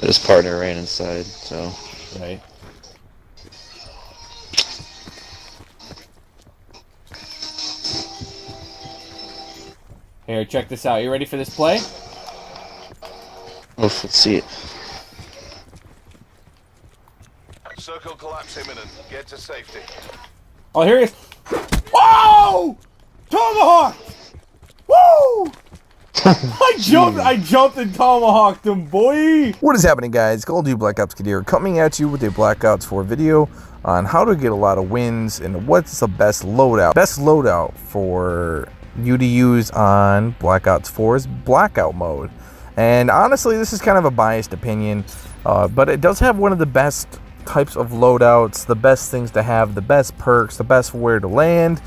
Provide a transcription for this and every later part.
His partner ran inside, so. Right. Here, check this out. You ready for this play? Oh, let's see it. Circle collapse imminent. Get to safety. Oh, here he is. Whoa! Tomahawk! Woo! I jumped and tomahawked him, boy! What is happening, guys? Call of Duty Black Ops Kid here, coming at you with a Blackouts 4 video on how to get a lot of wins and what's the best loadout. Best loadout for you to use on Blackouts 4's Blackout mode. And honestly, this is kind of a biased opinion, but it does have one of the best types of loadouts, the best things to have, the best perks, the best where to land.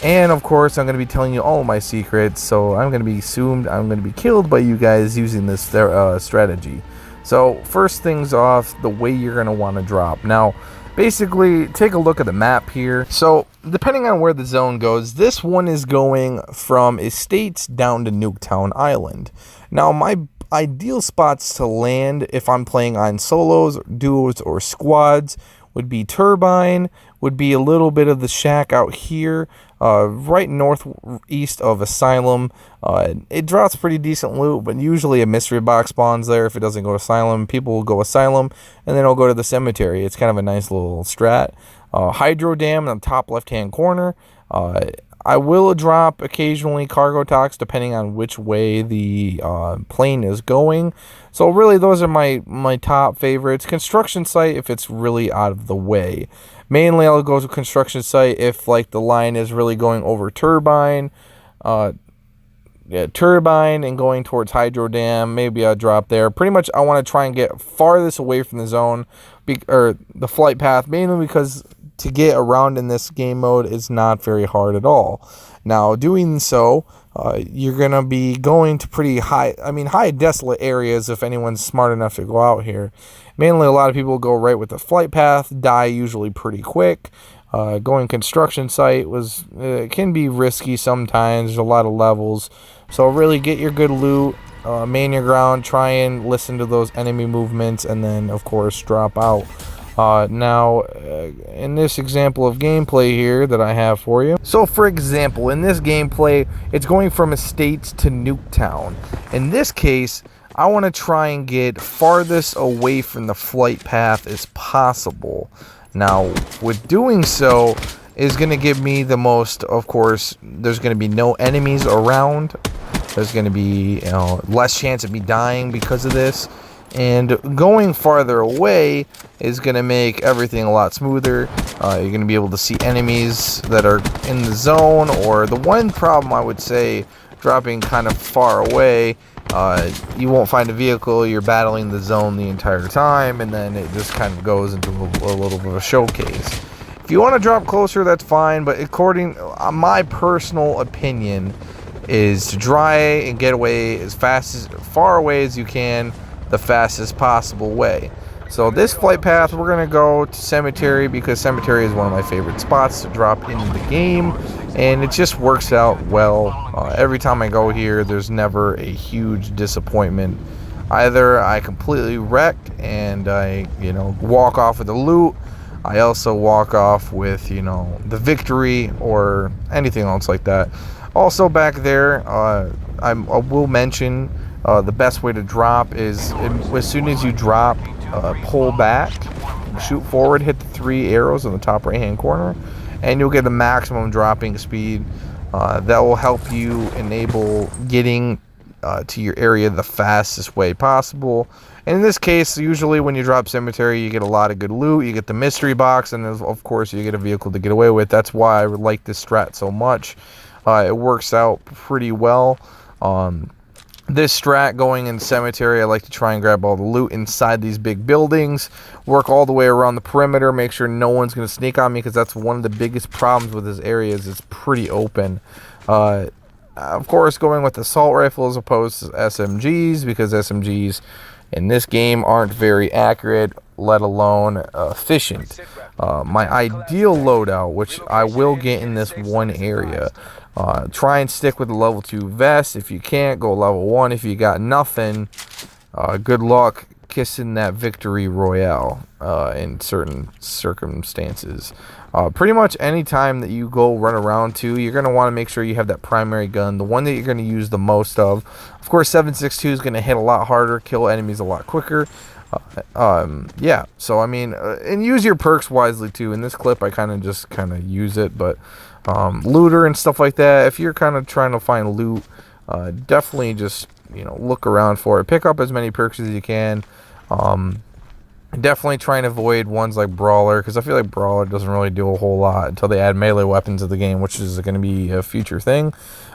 And of course, I'm going to be telling you all my secrets, so I'm going to be assumed I'm going to be killed by you guys using this strategy. So first things off, the way you're going to want to drop. Now, basically, take a look at the map here. So depending on where the zone goes, this one is going from Estates down to Nuketown Island. Now, my ideal spots to land if I'm playing on solos, duos, or squads would be Turbine, would be a little bit of the shack out here, right northeast of Asylum. It drops pretty decent loot, but usually a mystery box spawns there. If it doesn't go to Asylum, people will go Asylum, and then it'll go to the cemetery. It's kind of a nice little strat. Hydro Dam in the top left-hand corner. I will drop occasionally cargo docks depending on which way the plane is going. So really those are my top favorites. Construction site if it's really out of the way. Mainly I'll go to construction site if like the line is really going over Turbine. Turbine and going towards Hydro Dam. Maybe I'll drop there. Pretty much I want to try and get farthest away from the zone or the flight path, mainly because to get around in this game mode is not very hard at all. Now, doing so, you're going to be going to pretty high desolate areas if anyone's smart enough to go out here. Mainly, a lot of people go right with the flight path, die usually pretty quick. Going construction site can be risky sometimes. There's a lot of levels. So really get your good loot, man your ground, try and listen to those enemy movements, and then, of course, drop out. Now, in this example of gameplay here that I have for you. So, for example, in this gameplay, it's going from Estates to Nuketown. In this case, I want to try and get farthest away from the flight path as possible. Now, with doing so, is going to give me the most, of course, there's going to be no enemies around. There's going to be, less chance of me dying because of this. And going farther away is going to make everything a lot smoother. You're going to be able to see enemies that are in the zone. Or the one problem I would say, dropping kind of far away, you won't find a vehicle. You're battling the zone the entire time, and then it just kind of goes into a little bit of a showcase. If you want to drop closer, that's fine. But according to my personal opinion, is to try and get away as far away as you can, the fastest possible way. So this flight path, we're going to go to Cemetery because Cemetery is one of my favorite spots to drop into the game, and it just works out well. Every time I go here, there's never a huge disappointment. Either I completely wreck and I, walk off with the loot. I also walk off with, the victory or anything else like that. Also back there, I will mention the best way to drop is as soon as you drop, pull back, shoot forward, hit the 3 arrows on the top right hand corner, and you'll get the maximum dropping speed. That will help you enable getting to your area the fastest way possible. And in this case, usually when you drop Cemetery, you get a lot of good loot, you get the mystery box, and of course you get a vehicle to get away with. That's why I like this strat so much. It works out pretty well. This strat going in Cemetery, I like to try and grab all the loot inside these big buildings, work all the way around the perimeter, make sure no one's going to sneak on me, because that's one of the biggest problems with this area is it's pretty open. Of course, going with assault rifle as opposed to SMGs, because SMGs in this game aren't very accurate, let alone efficient. My ideal loadout, which I will get in this one area, try and stick with the level 2 vest. If you can't, go level 1. If you got nothing, good luck kissing that victory royale in certain circumstances. Pretty much any time that you go run around to, you're going to want to make sure you have that primary gun, the one that you're going to use the most of. Of course, 7.62 is going to hit a lot harder, kill enemies a lot quicker. Yeah, so I mean, and use your perks wisely too. In this clip, I kind of use it, but looter and stuff like that, if you're kind of trying to find loot, definitely just, you know, look around for it. Pick up as many perks as you can. Definitely try and avoid ones like Brawler, because I feel like Brawler doesn't really do a whole lot until they add melee weapons to the game, which is going to be a future thing.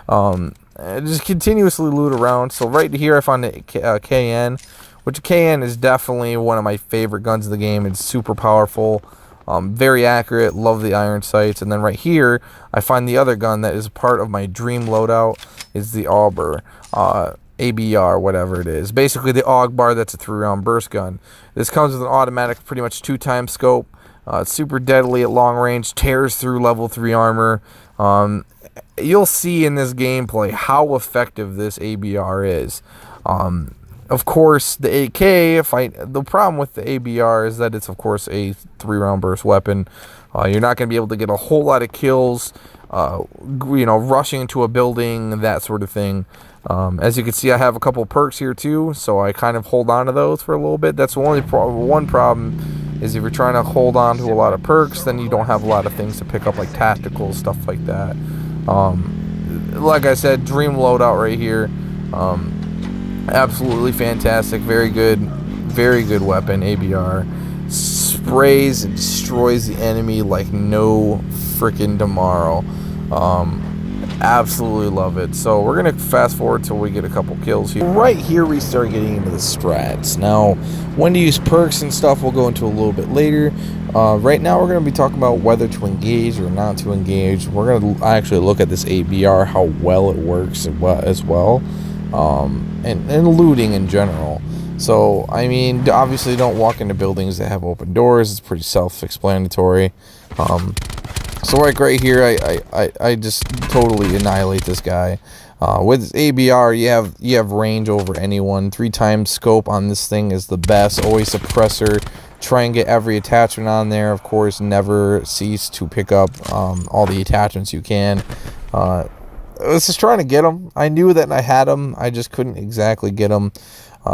Just continuously loot around. So right here I found the KN, which KN is definitely one of my favorite guns in the game. It's super powerful, very accurate, love the iron sights. And then right here I find the other gun that is part of my dream loadout, is the Auber. ABR, whatever it is. Basically the AUG bar that's a 3-round burst gun. This comes with an automatic pretty much 2-time scope. It's super deadly at long range, tears through level 3 armor. You'll see in this gameplay how effective this ABR is. Of course, the AK, the problem with the ABR is that it's of course a 3-round burst weapon. You're not going to be able to get a whole lot of kills, you know, rushing into a building, that sort of thing. As you can see, I have a couple perks here too, so I kind of hold on to those for a little bit. That's the only one problem, is if you're trying to hold on to a lot of perks, then you don't have a lot of things to pick up, like tactical stuff like that. Like I said, dream loadout right here. Absolutely fantastic, very good weapon. ABR sprays and destroys the enemy like no freaking tomorrow. Absolutely love it. So we're gonna fast forward till we get a couple kills here. Right here we start getting into the strats. Now, when to use perks and stuff we'll go into a little bit later. Right now we're gonna be talking about whether to engage or not to engage. We're gonna actually look at this ABR, how well it works as well, and looting in general. So I mean, obviously don't walk into buildings that have open doors. It's pretty self-explanatory. So like right here, I just totally annihilate this guy. With ABR, you have range over anyone. 3-time scope on this thing is the best. Always suppressor. Try and get every attachment on there. Of course, never cease to pick up all the attachments you can. I was just trying to get them. I knew that I had them. I just couldn't exactly get them.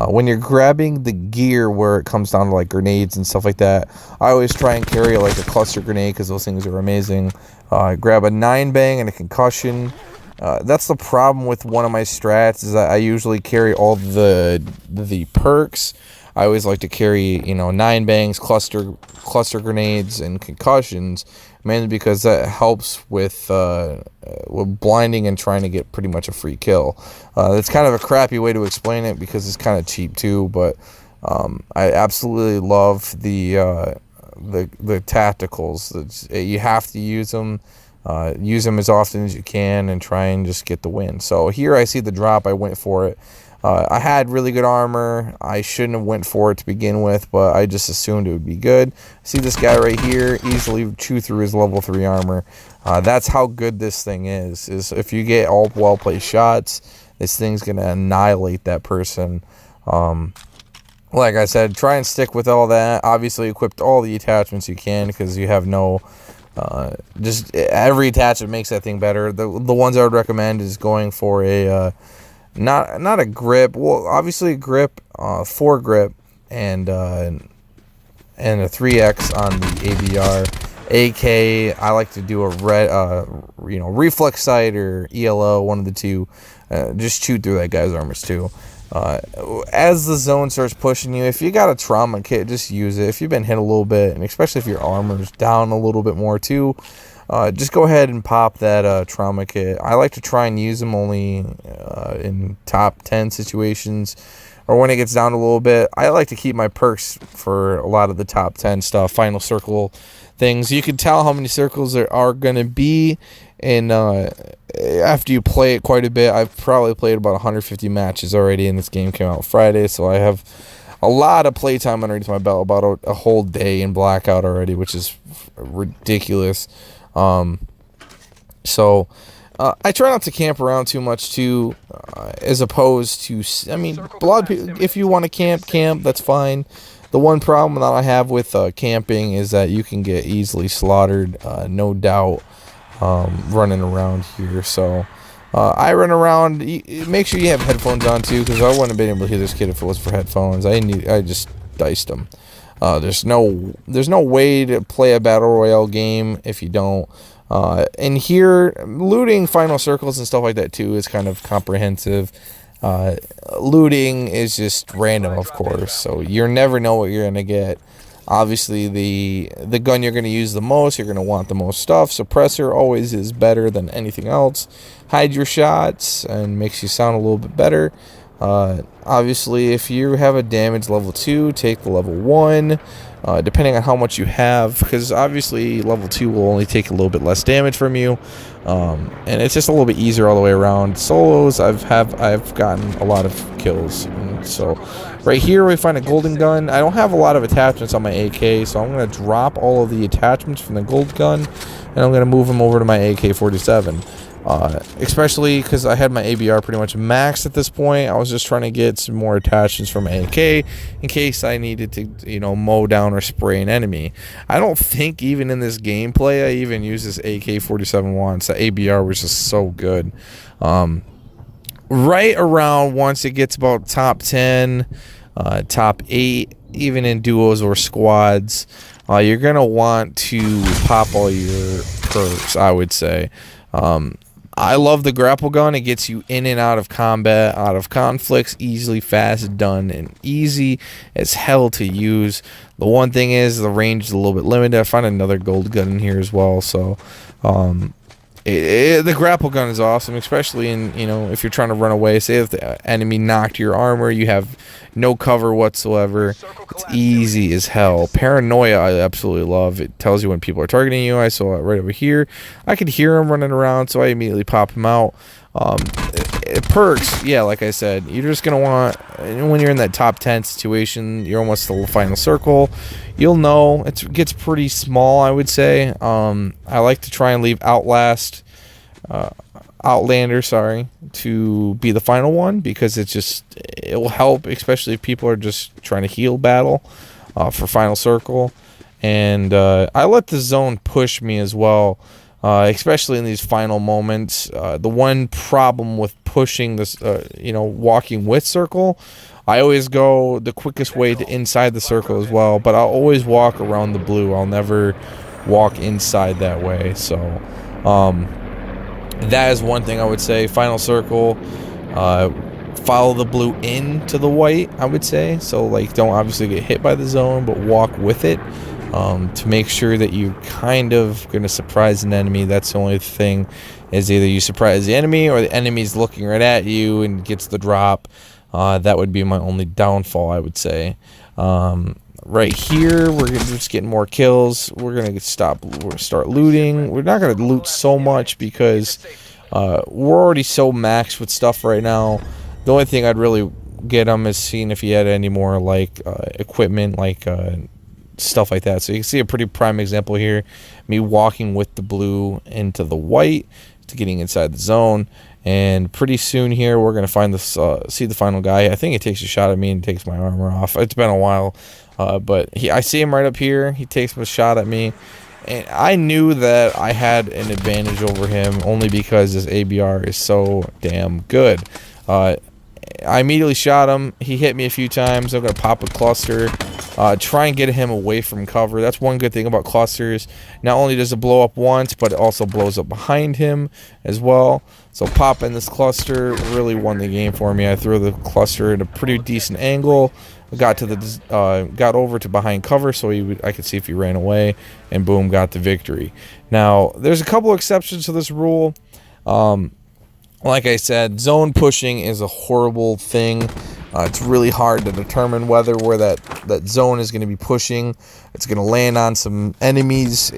When you're grabbing the gear where it comes down to like grenades and stuff like that, I always try and carry like a cluster grenade, because those things are amazing. Grab a 9-bang and a concussion. That's the problem with one of my strats, is that I usually carry all the perks. I always like to carry, you know, 9-bangs, cluster grenades, and concussions, mainly because that helps with blinding and trying to get pretty much a free kill. It's kind of a crappy way to explain it because it's kind of cheap too, but I absolutely love the tacticals. You have to use them. Use them as often as you can and try and just get the win. So here I see the drop. I went for it. I had really good armor. I shouldn't have went for it to begin with, but I just assumed it would be good. See this guy right here, easily chew through his level 3 armor. That's how good this thing is if you get all well-placed shots, this thing's going to annihilate that person. Like I said, try and stick with all that. Obviously, equip all the attachments you can, because you have no... just every attachment makes that thing better. The ones I would recommend is going for a... Not a grip. Well, obviously a grip, 4 grip, and a 3x on the ABR. AK, I like to do a red, reflex sight or ELO, one of the two. Just shoot through that guy's armors too. As the zone starts pushing you, if you got a trauma kit, just use it. If you've been hit a little bit, and especially if your armor's down a little bit more too, just go ahead and pop that trauma kit. I like to try and use them only in top 10 situations, or when it gets down a little bit. I like to keep my perks for a lot of the top 10 stuff, final circle things. You can tell how many circles there are going to be, and after you play it quite a bit. I've probably played about 150 matches already, and this game came out Friday, so I have a lot of playtime underneath my belt, about a whole day in Blackout already, which is ridiculous. So I try not to camp around too much too, as opposed to, I mean, a lot of people, if you want to camp, that's fine. The one problem that I have with camping is that you can get easily slaughtered, no doubt, running around here. So I run around. Make sure you have headphones on too, because I wouldn't have been able to hear this kid if it was for headphones. I just diced him. There's no way to play a battle royale game if you don't. And here, looting final circles and stuff like that too is kind of comprehensive. Looting is just random, of course, so you never know what you're gonna get. Obviously, the gun you're gonna use the most, you're gonna want the most stuff. Suppressor always is better than anything else. Hide your shots and makes you sound a little bit better. Obviously, if you have a damage level 2, take the level 1. Depending on how much you have, because obviously level 2 will only take a little bit less damage from you, and it's just a little bit easier all the way around. Solos, I've gotten a lot of kills, and so right here we find a golden gun. I don't have a lot of attachments on my AK, so I'm going to drop all of the attachments from the gold gun, and I'm going to move them over to my AK-47. Especially because I had my ABR pretty much maxed at this point. I was just trying to get some more attachments from my AK in case I needed to, mow down or spray an enemy. I don't think even in this gameplay I even used this AK-47 once. The ABR was just so good. Right around once it gets about top 10, top 8, even in duos or squads, you're going to want to pop all your perks, I would say. I love the grapple gun. It gets you in and out of combat, out of conflicts, easily, fast, done, and easy as hell to use. The one thing is the range is a little bit limited. I find another gold gun in here as well. So the grapple gun is awesome, especially in, if you're trying to run away. Say if the enemy knocked your armor, you have no cover whatsoever. It's easy as hell. Paranoia, I absolutely love. It tells you when people are targeting you. I saw it right over here. I could hear him running around, so I immediately pop him out. Perks, yeah, like I said, you're just going to want, when you're in that top 10 situation, you're almost the final circle, you'll know it gets pretty small, I would say. I like to try and leave Outlander, to be the final one, because it will help, especially if people are just trying to heal battle for final circle. And I let the zone push me as well, especially in these final moments. The one problem with pushing this, walking with circle, I always go the quickest way to inside the circle as well, but I'll always walk around the blue. I'll never walk inside that way. So that is one thing I would say. Final circle, follow the blue into the white, I would say. So, don't obviously get hit by the zone, but walk with it to make sure that you're kind of going to surprise an enemy. That's the only thing, is either you surprise the enemy or the enemy's looking right at you and gets the drop. That would be my only downfall, I would say. Right here, we're just getting more kills. We're gonna start looting. We're not gonna loot so much because we're already so maxed with stuff right now. The only thing I'd really get him is seeing if he had any more equipment, stuff like that. So you can see a pretty prime example here, me walking with the blue into the white to getting inside the zone. And pretty soon here, we're gonna find this, see the final guy. I think he takes a shot at me and takes my armor off. It's been a while. But I see him right up here. He takes a shot at me, and I knew that I had an advantage over him only because his ABR is so damn good. I immediately shot him. He hit me a few times. I'm gonna pop a cluster, try and get him away from cover. That's one good thing about clusters. Not only does it blow up once, but it also blows up behind him as well. So popping this cluster really won the game for me. I threw the cluster at a pretty decent angle. Got over to behind cover, so I could see if he ran away, and boom, got the victory. Now, there's a couple exceptions to this rule. Like I said, zone pushing is a horrible thing. It's really hard to determine where that zone is going to be pushing. It's going to land on some enemies.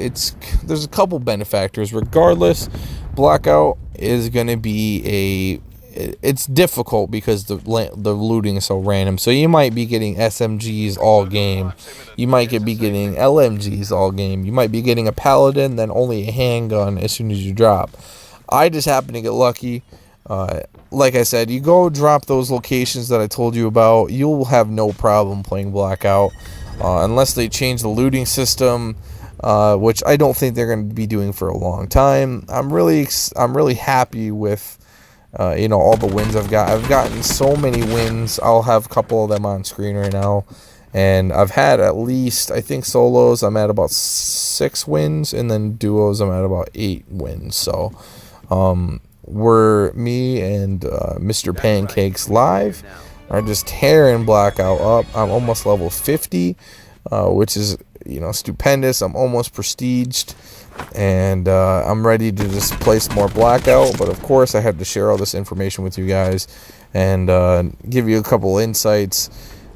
There's a couple benefactors. Regardless, Blackout is going to be it's difficult because the looting is so random. So you might be getting SMGs all game. You might be getting LMGs all game. You might be getting a paladin, then only a handgun as soon as you drop. I just happened to get lucky. Like I said, you go drop those locations that I told you about, you'll have no problem playing Blackout, unless they change the looting system, which I don't think they're going to be doing for a long time. I'm really happy with all the wins I've got. I've gotten so many wins. I'll have a couple of them on screen right now. And I've had at least, I think solos, I'm at about 6 wins. And then duos, I'm at about 8 wins. So, me and Mr. Pancakes Live are just tearing Blackout up. I'm almost level 50, which is, stupendous. I'm almost prestiged. And I'm ready to just play some more Blackout. But of course, I had to share all this information with you guys and give you a couple insights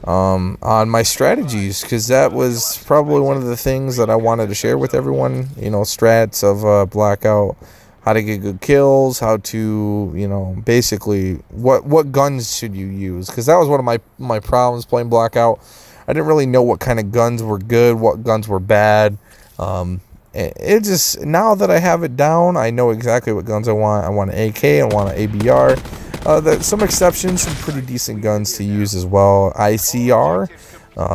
on my strategies, because that was probably one of the things that I wanted to share with everyone. Strats of Blackout, how to get good kills, how to basically what guns should you use, because that was one of my problems playing Blackout. I didn't really know what kind of guns were good, what guns were bad. It just, now that I have it down, I know exactly what guns I want. I want an AK, I want an ABR. Some exceptions, some pretty decent guns to use as well. ICR,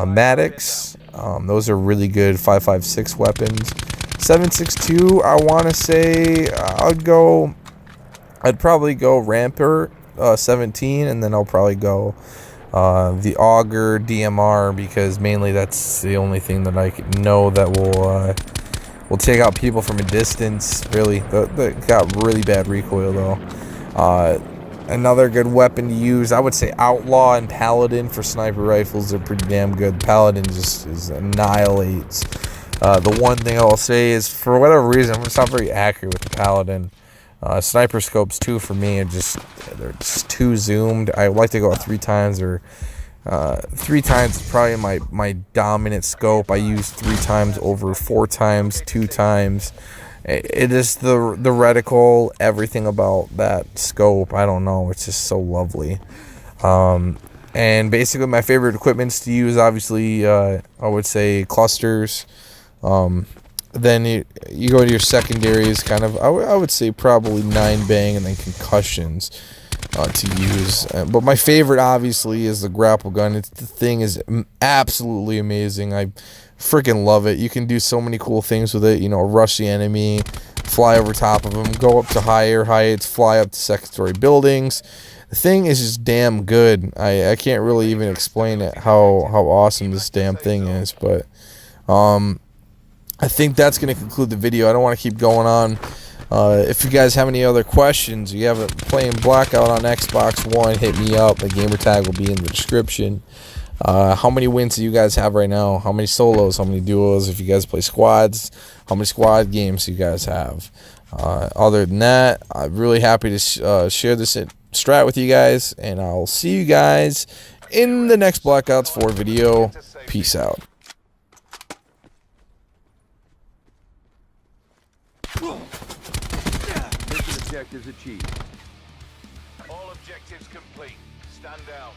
Maddox, those are really good 5.56 weapons. 7.62, I want to say I'd probably go Rampart 17, and then I'll probably go the Auger DMR, because mainly that's the only thing that I know that will take out people from a distance. Really, that got really bad recoil though. Another good weapon to use, I would say Outlaw and Paladin for sniper rifles. They're pretty damn good. Paladin just annihilates. The one thing I'll say is, for whatever reason, I'm just not very accurate with the Paladin. Sniper scopes too, for me, they're just too zoomed. I like to go 3 times, or 3 times is probably my dominant scope. I use 3 times over 4 times, 2 times. It is the reticle, everything about that scope. I don't know. It's just so lovely. And basically, my favorite equipments to use, obviously, I would say clusters. Then you go to your secondaries, kind of. I would say probably 9-bang, and then concussions to use. But my favorite, obviously, is the Grapple Gun. The thing is absolutely amazing. I freaking love it. You can do so many cool things with it. Rush the enemy, fly over top of them, go up to higher heights, fly up to second-story buildings. The thing is just damn good. I can't really even explain it, how awesome this damn thing is. But I think that's going to conclude the video. I don't want to keep going on. If you guys have any other questions, you have it playing Blackout on Xbox One, hit me up. The gamer tag will be in the description. How many wins do you guys have right now? How many solos? How many duos? If you guys play squads, how many squad games do you guys have? Other than that, I'm really happy to share this strat with you guys, and I'll see you guys in the next Blackouts 4 video. Peace out. Mission objectives achieved. All objectives complete. Stand down.